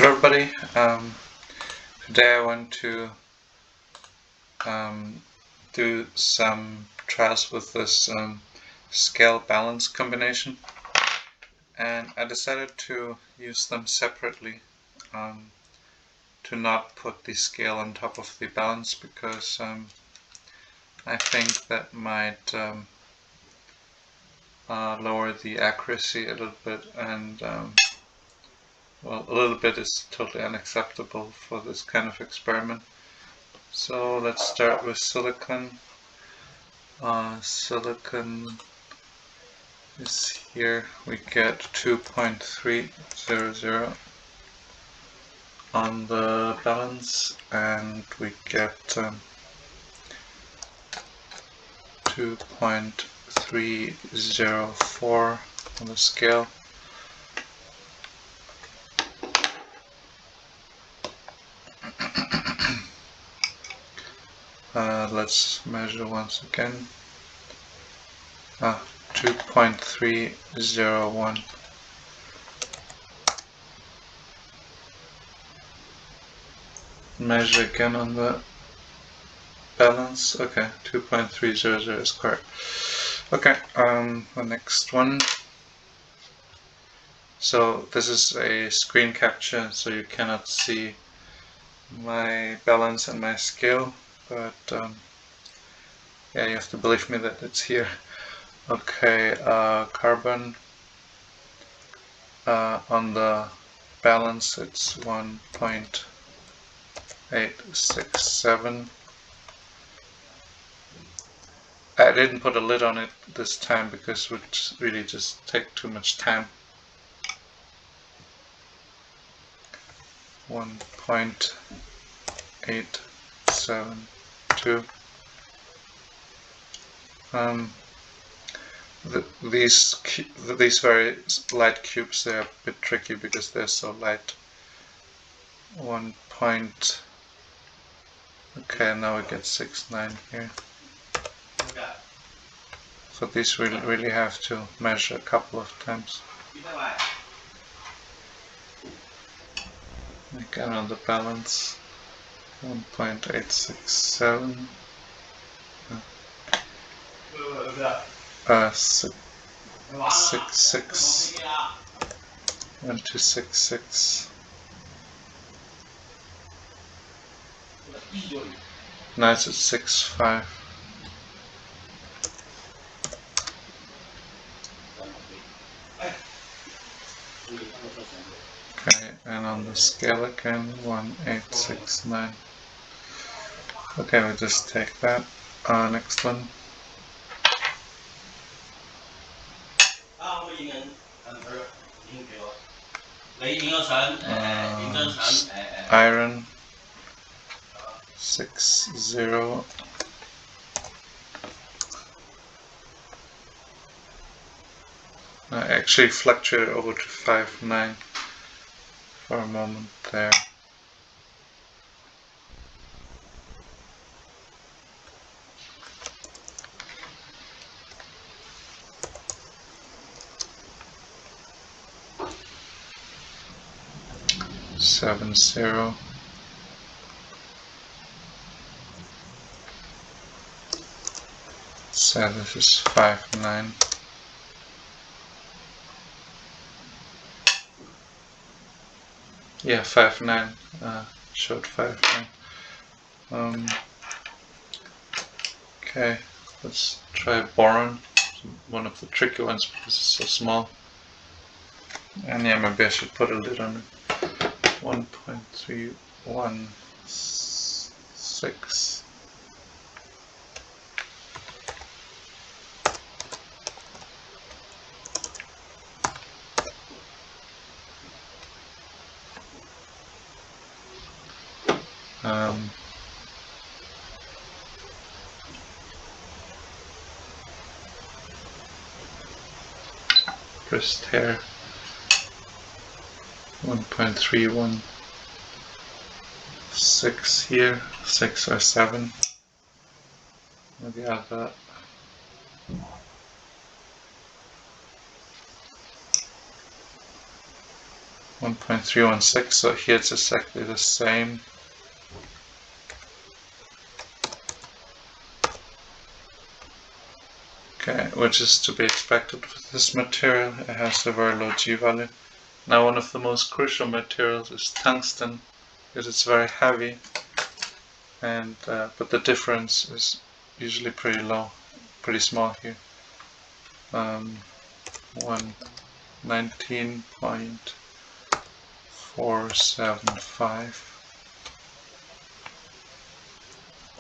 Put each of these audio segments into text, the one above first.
Hello everybody, today I want to do some trials with this scale balance combination, and I decided to use them separately to not put the scale on top of the balance because I think that might lower the accuracy a little bit, and well, a little bit is totally unacceptable for this kind of experiment. So let's start with silicon. Silicon is here. We get 2.300 on the balance, and we get 2.304 on the scale. Let's measure once again. 2.301. Measure again on the balance. Okay, 2.300 is correct. Okay, the next one. So this is a screen capture, so you cannot see my balance and my scale, but yeah, you have to believe me that it's here. Okay, carbon on the balance it's 1.867. I didn't put a lid on it this time because it would really just take too much time. 1.872. These very light cubes, they're a bit tricky because they're so light. Okay, now we get 69 here. So these really have to measure a couple of times. Again on the balance, 1.867. 66. 1266. Now it's at 65. Okay, and on the scale again, 1869. Okay, we just take that. Next one. Iron 60. I actually fluctuated over to 59 for a moment there. Seven zero. So this is 59. Yeah, 59. Showed 59. Okay, let's try boron. One of the tricky ones because it's so small. And yeah, maybe I should put a lid on it. 1.316. Wrist hair 1.316 here, 6 or 7. Maybe add that. 1.316, so here it's exactly the same. Okay, which is to be expected with this material. It has a very low G value. Now one of the most crucial materials is tungsten, because it's very heavy, and but the difference is usually pretty low, pretty small here. 19.475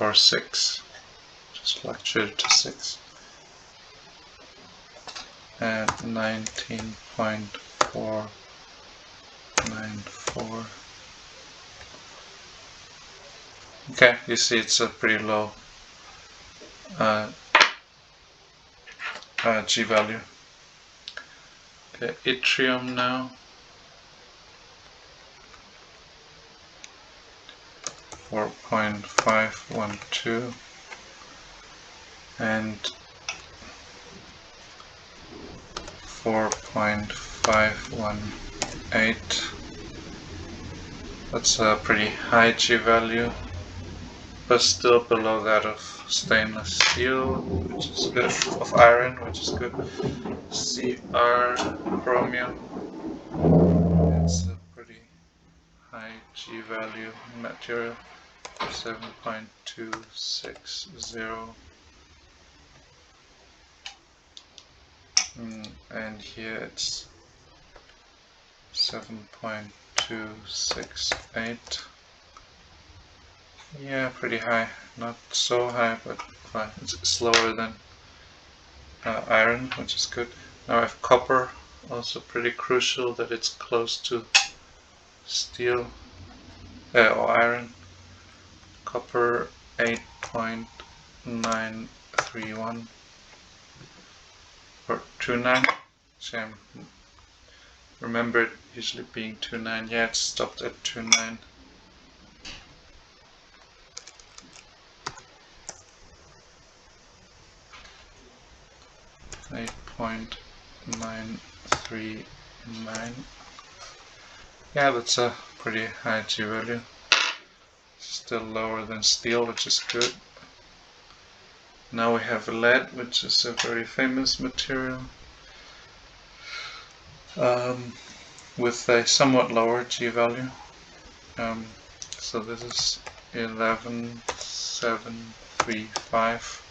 or 6, just fluctuated to 6, and 19.494. Okay, you see it's a pretty low G value. Okay, yttrium now. 4.512 and 4.518. That's a pretty high G value, but still below that of stainless steel, which is good, of iron, which is good. Cr chromium, it's a pretty high G value material, 7.260. And here it's 7.268. Yeah, pretty high. Not so high, but fine. It's lower than iron, which is good. Now I have copper, also pretty crucial that it's close to steel or iron. Copper 8.931 or 29. Shame. Remember it usually being 29. Yeah, it stopped at 29. .939. Yeah, that's a pretty high G value. Still lower than steel, which is good. Now we have lead, which is a very famous material, with a somewhat lower G value. So this is 11735.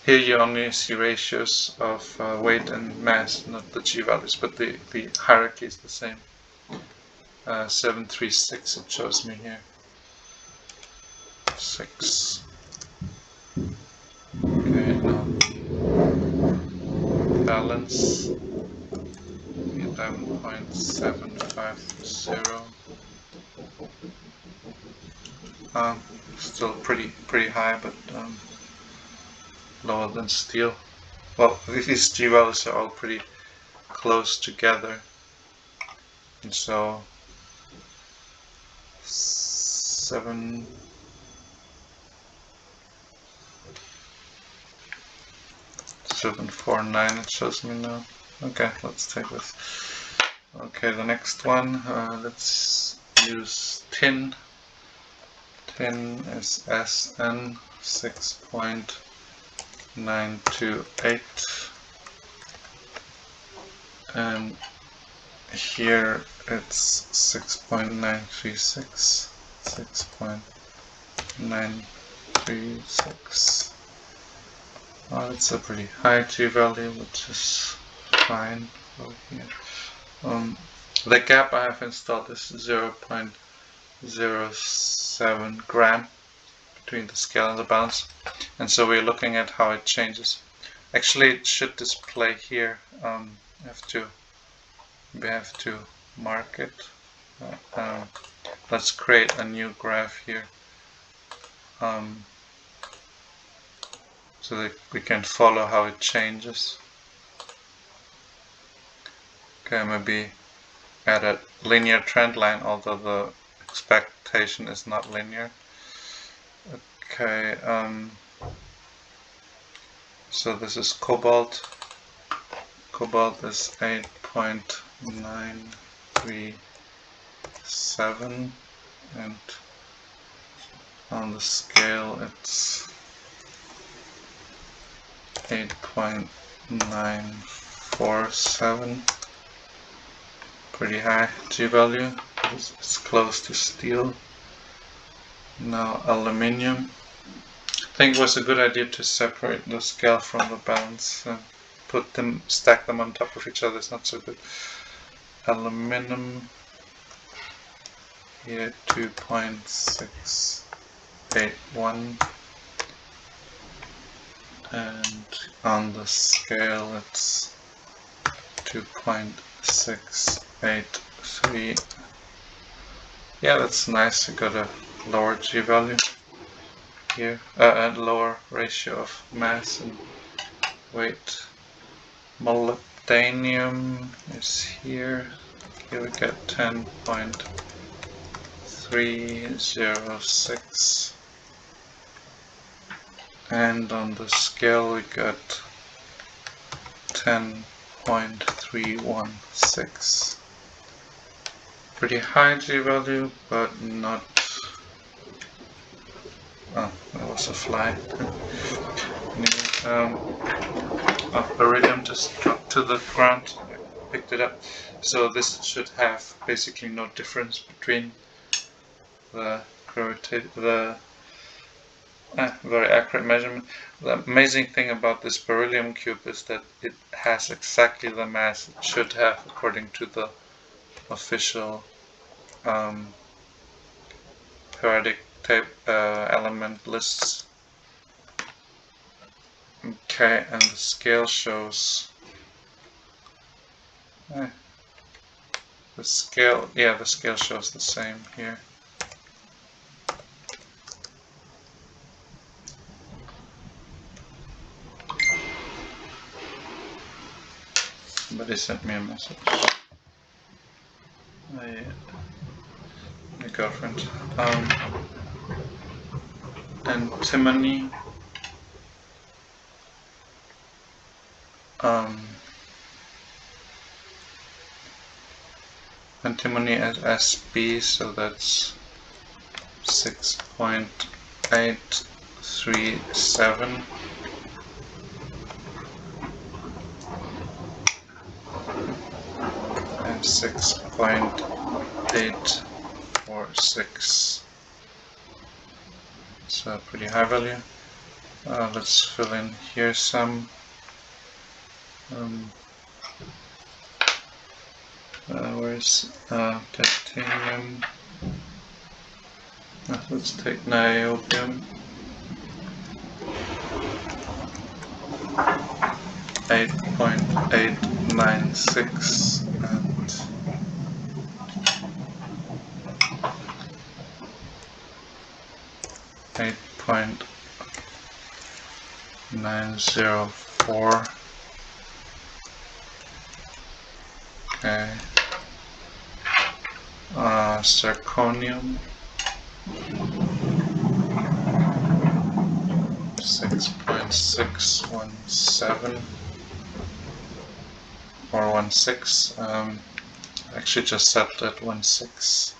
Here you only see ratios of weight and mass, not the G values, but the hierarchy is the same. 736 it shows me here. 6. Okay, now balance 11.750. Still pretty high, but lower than steel. Well, these G values are all pretty close together, and so 749 it shows me now. Okay, let's take this. Okay, the next one, let's use tin. Tin is SN 6.928, and here it's 6.936. 6.936. Oh, it's a pretty high G value, which is fine over here. The gap I have installed is 0.07 gram between the scale and the balance, and so we're looking at how it changes. Actually, it should display here. We have to mark it. Let's create a new graph here, so that we can follow how it changes. Okay, maybe add a linear trend line, although the expectation is not linear. Okay, so this is cobalt. Cobalt is 8.9 8.37, and on the scale it's 8.947. Pretty high G-value. It's close to steel. Now aluminium. I think it was a good idea to separate the scale from the balance. Stack them on top of each other is not so good. Aluminum here 2.681, and on the scale it's 2.683. Yeah, that's nice. I got a lower G value here, a lower ratio of mass and weight. Molybdenum is here. Here we get 10.306, and on the scale we got 10.316. Pretty high G value, but not. Oh, that was a fly. Beryllium just dropped to the ground. I picked it up. So this should have basically no difference between the very accurate measurement. The amazing thing about this beryllium cube is that it has exactly the mass it should have according to the official periodic element lists. Okay, and the scale shows the scale shows the same here. Somebody sent me a message. My girlfriend. Antimony. Antimony as SB, so that's 6.837. And 6.846. So a pretty high value. Let's fill in here some. Where's titanium? Let's take niobium. 8.896 and 8.904. Okay. Zirconium 6.617 or 16. Actually just settled at 16.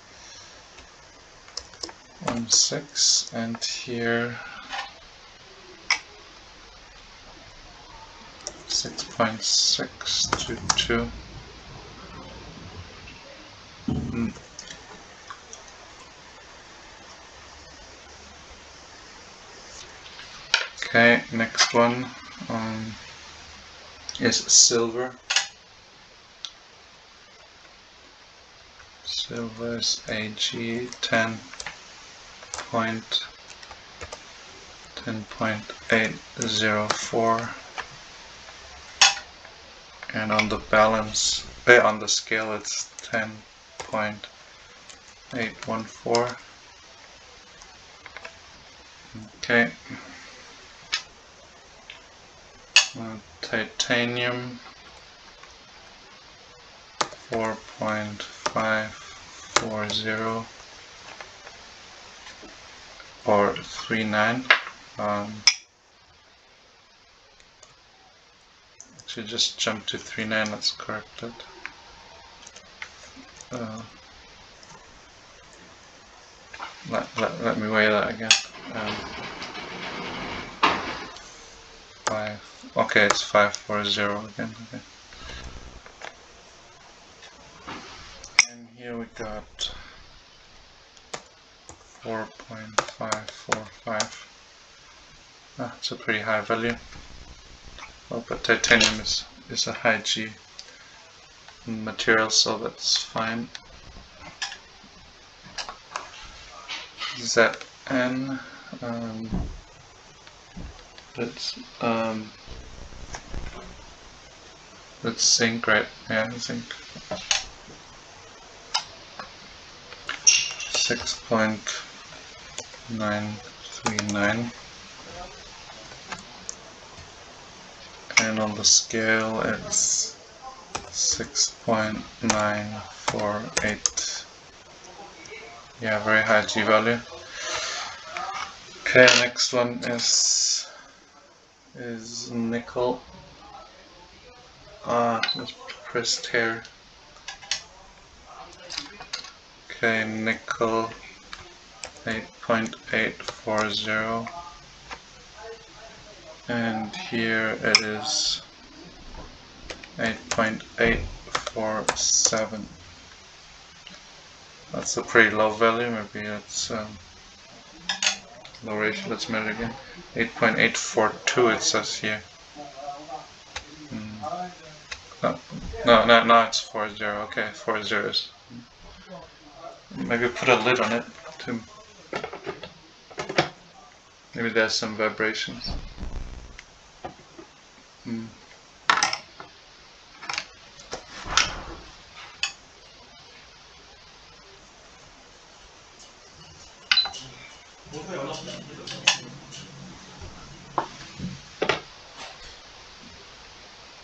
And here 6.622. Okay, next one is silver. Silver is Ag 10.804, and on the balance, on the scale it's 10.814. Okay. Titanium 4.540 or 39. Actually just jump to 39, let's correct it. let me weigh that again. 5. Okay, it's 540 again. Okay. And here we got 4.545. It's a pretty high value. Oh, but titanium is a high G material, so that's fine. Zn, that's zinc, right? Yeah, zinc. 6.939. And on the scale it's 6.948. Yeah, very high G value. Okay, next one is nickel. It's pressed here. Okay, nickel 8.840. And here it is 8.847. That's a pretty low value. Maybe it's low ratio. Let's measure again. 8.842 it says here. No, it's 40. Okay, 4 zeros. Maybe put a lid on it to. Maybe there's some vibrations.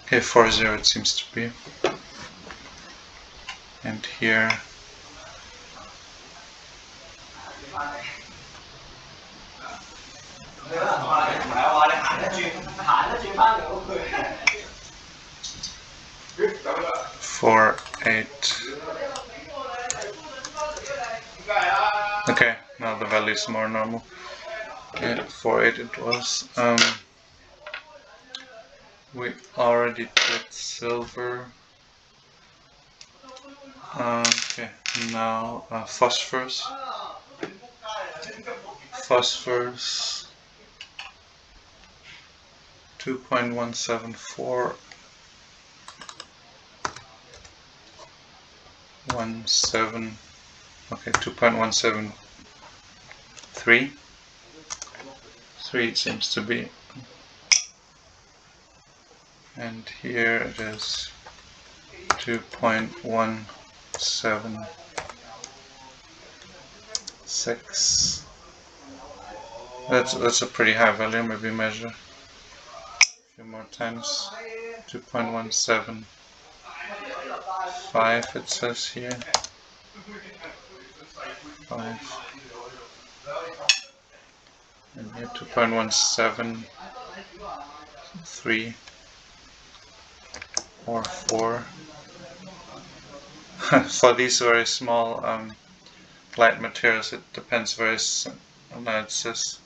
Okay, 40 it seems to be. And here four, 8. Okay, now the value is more normal. Yeah, 4.8 it was. We already did silver. Okay, now phosphorus. Phosphorus 2.174. 17. Okay, 2.173. 3 it seems to be. And here it is 2.176. That's a pretty high value. Maybe measure a few more times. 2.175 it says here. 5. And here 2.173 or 4. For these very small light materials, it depends very. Now it says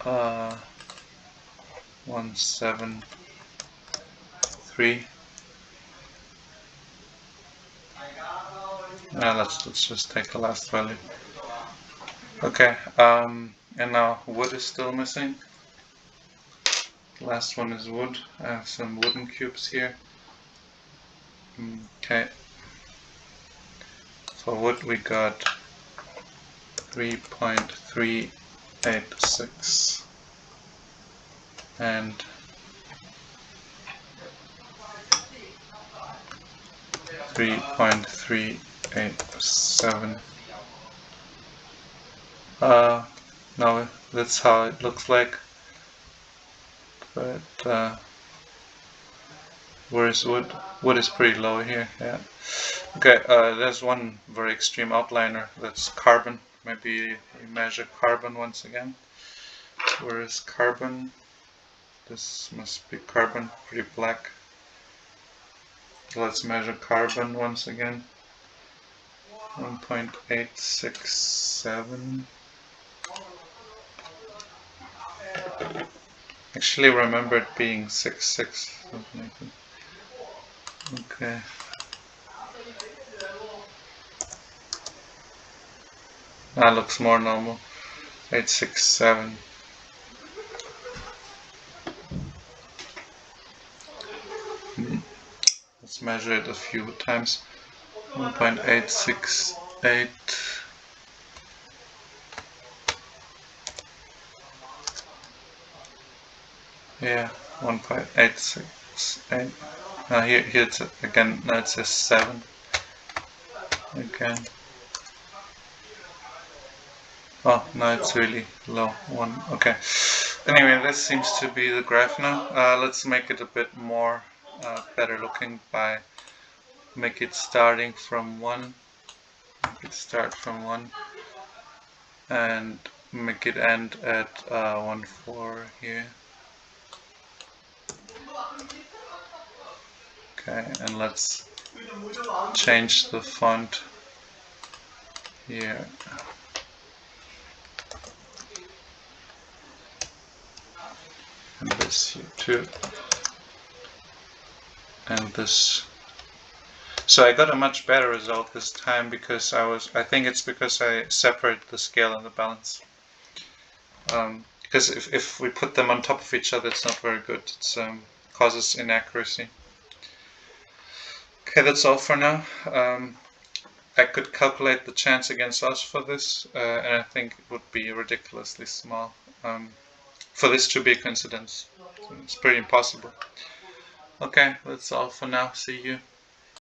173. Now let's just take the last value. Okay, and now wood is still missing. The last one is wood. I have some wooden cubes here. Okay. For wood we got 3.386 and 3.387. No, that's how it looks like. But where is wood? Wood is pretty low here. Yeah. Okay. There's one very extreme outliner. That's carbon. Maybe we measure carbon once again. Where is carbon? This must be carbon. Pretty black. Let's measure carbon once again. 1.867. Actually remember it being 66, something like that. Okay. That looks more normal. 867. Let's measure it a few times. 1.868. Yeah, 1.868. Here it's again. Now it says 7 again. Oh, no, it's really low. 1. Okay. Anyway, this seems to be the graph now. Let's make it a bit more better looking by make it starting from 1. Make it start from 1 and make it end at 1.4 here. Okay, and let's change the font here. And this here too. And this. So I got a much better result this time because I think it's because I separated the scale and the balance. Because if we put them on top of each other, it's not very good. It causes inaccuracy. Okay, that's all for now. I could calculate the chance against us for this, and I think it would be ridiculously small. For this to be a coincidence, so it's pretty impossible. Okay, that's all for now. See you.